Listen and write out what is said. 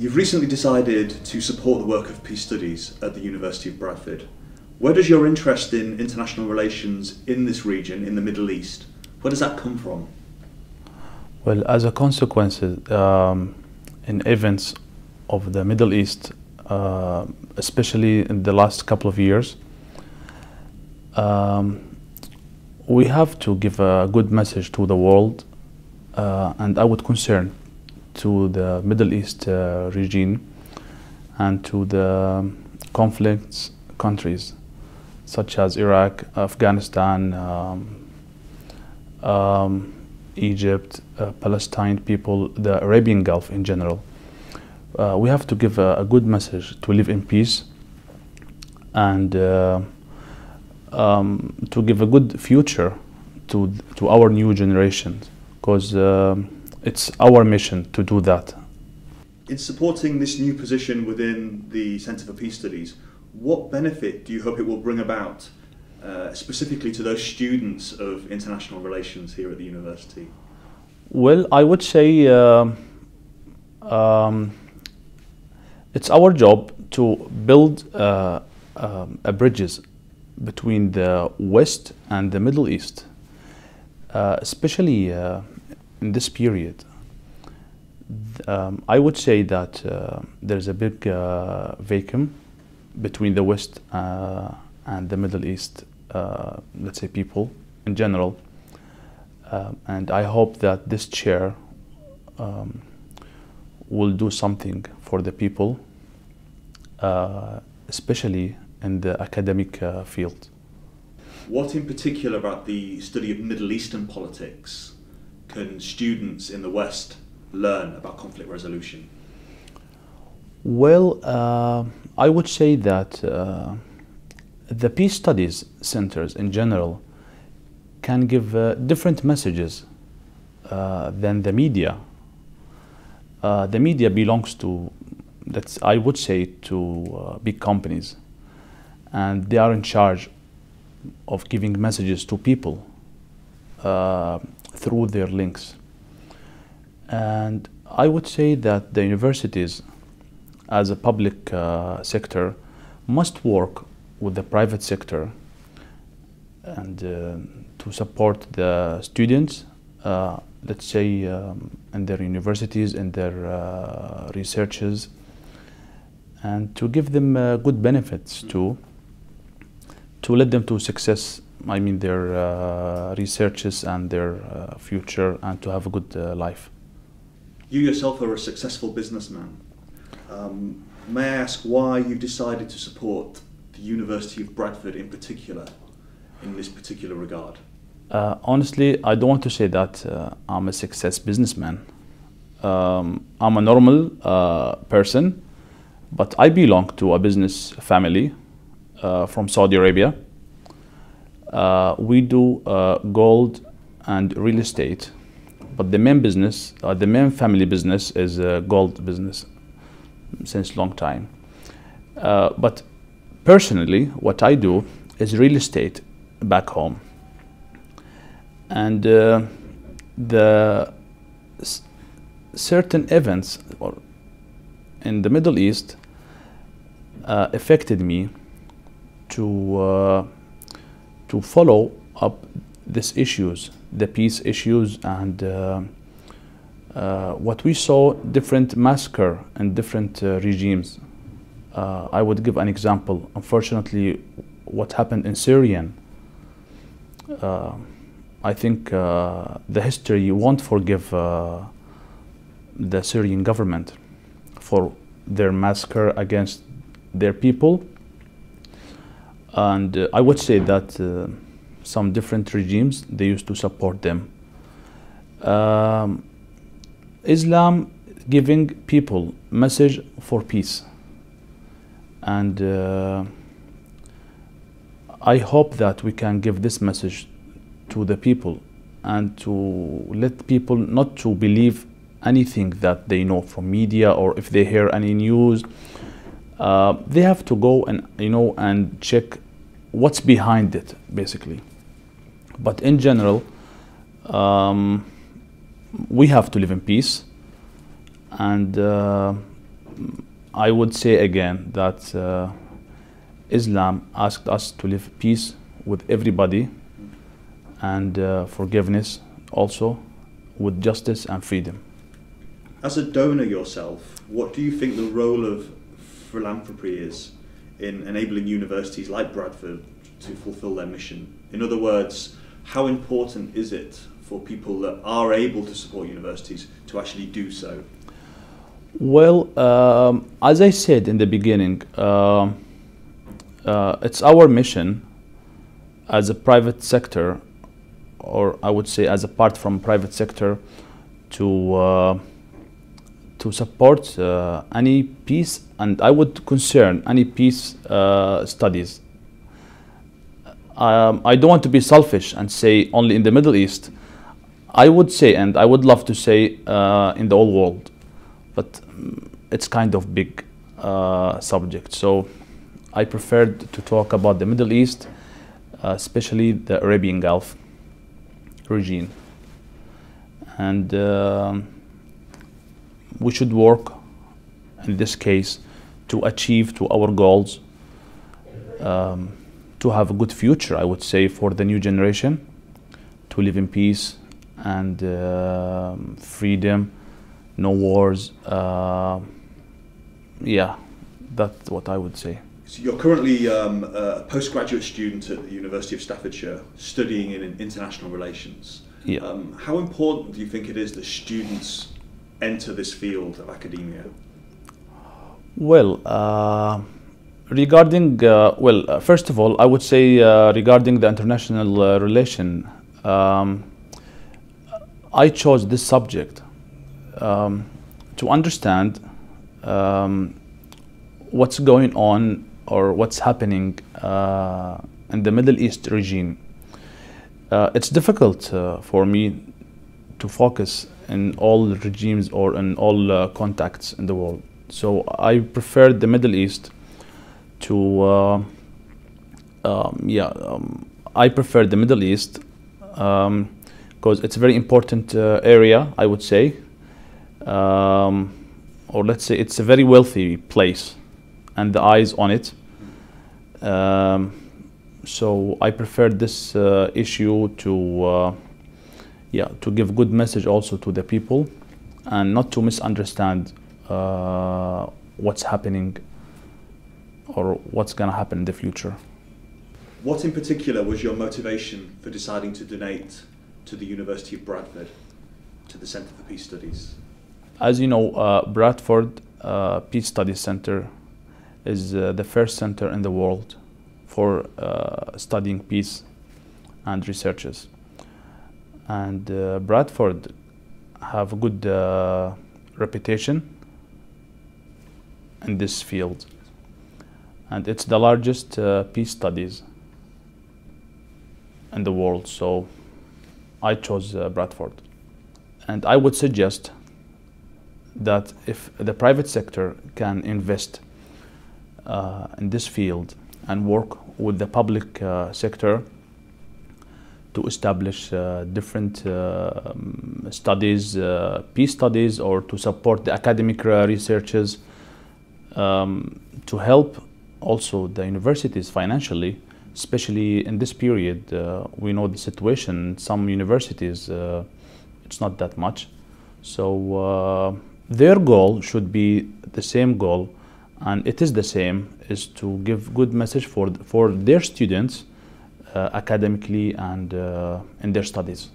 You've recently decided to support the work of peace studies at the University of Bradford. Where does your interest in international relations in this region, in the Middle East, where does that come from? Well, as a consequence, in events of the Middle East, especially in the last couple of years, we have to give a good message to the world, and I would concern to the Middle East region and to the conflicts countries such as Iraq, Afghanistan, Egypt, Palestine people, the Arabian Gulf in general. We have to give a good message to live in peace and to give a good future to our new generations, because it's our mission to do that. In supporting this new position within the Centre for Peace Studies, what benefit do you hope it will bring about, specifically to those students of international relations here at the university? Well, I would say it's our job to build bridges between the West and the Middle East, especially in this period. I would say that there's a big vacuum between the West and the Middle East, let's say people in general. And I hope that this chair will do something for the people, especially in the academic field. What in particular about the study of Middle Eastern politics can students in the West learn about conflict resolution? Well, I would say that the peace studies centers in general can give different messages than the media. The media belongs to, I would say, to big companies, and they are in charge of giving messages to people through their links. And I would say that the universities, as a public sector, must work with the private sector and to support the students, let's say, in their universities, in their researches, and to give them good benefits to let them to success, I mean, their researches and their future, and to have a good life. You yourself are a successful businessman. May I ask why you've decided to support the University of Bradford in particular, in this particular regard? Honestly, I don't want to say that I'm a success businessman. I'm a normal person, but I belong to a business family from Saudi Arabia. We do gold and real estate, but the main business, the main family business is gold business since long time. But personally, what I do is real estate back home. And the certain events in the Middle East affected me to follow up these issues, the peace issues, and what we saw, different massacre and different regimes. I would give an example. Unfortunately, what happened in Syria, I think the history won't forgive the Syrian government for their massacre against their people. And I would say that some different regimes, they used to support them. Islam giving people message for peace. And I hope that we can give this message to the people and to let people not to believe anything that they know from media, or if they hear any news, they have to go and and check what's behind it, basically. But in general, we have to live in peace, and I would say again that Islam asked us to live peace with everybody, and forgiveness also, with justice and freedom. As a donor yourself, what do you think the role of philanthropy is in enabling universities like Bradford to fulfill their mission? In other words, how important is it for people that are able to support universities to actually do so? Well, as I said in the beginning, it's our mission as a private sector, or I would say as apart from private sector, to support any peace, and I would concern any peace studies. I don't want to be selfish and say only in the Middle East. I would say, and I would love to say in the whole world, but it's kind of big subject. So I preferred to talk about the Middle East, especially the Arabian Gulf region. And we should work in this case to achieve to our goals, to have a good future, I would say, for the new generation, to live in peace and freedom, no wars. Yeah, that's what I would say. So you're currently a postgraduate student at the University of Staffordshire, studying in international relations. Yeah. How important do you think it is that students enter this field of academia? Well, regarding, first of all, I would say regarding the international relation, I chose this subject to understand what's going on or what's happening in the Middle East region. It's difficult for me to focus in all regimes or in all contacts in the world. So I prefer the Middle East to, I prefer the Middle East because it's a very important area, I would say. Or let's say it's a very wealthy place and the eyes on it. So I prefer this issue to give good message also to the people and not to misunderstand what's happening or what's going to happen in the future. What in particular was your motivation for deciding to donate to the University of Bradford, to the Centre for Peace Studies? As you know, Bradford Peace Studies Center is the first center in the world for studying peace and researches. And Bradford have a good reputation in this field. And it's the largest peace studies in the world, so I chose Bradford. And I would suggest that if the private sector can invest in this field and work with the public sector to establish different studies, peace studies, or to support the academic researches, to help also the universities financially, especially in this period. We know the situation, some universities, it's not that much. So their goal should be the same goal, and it is the same, is to give good message for their students academically and in their studies.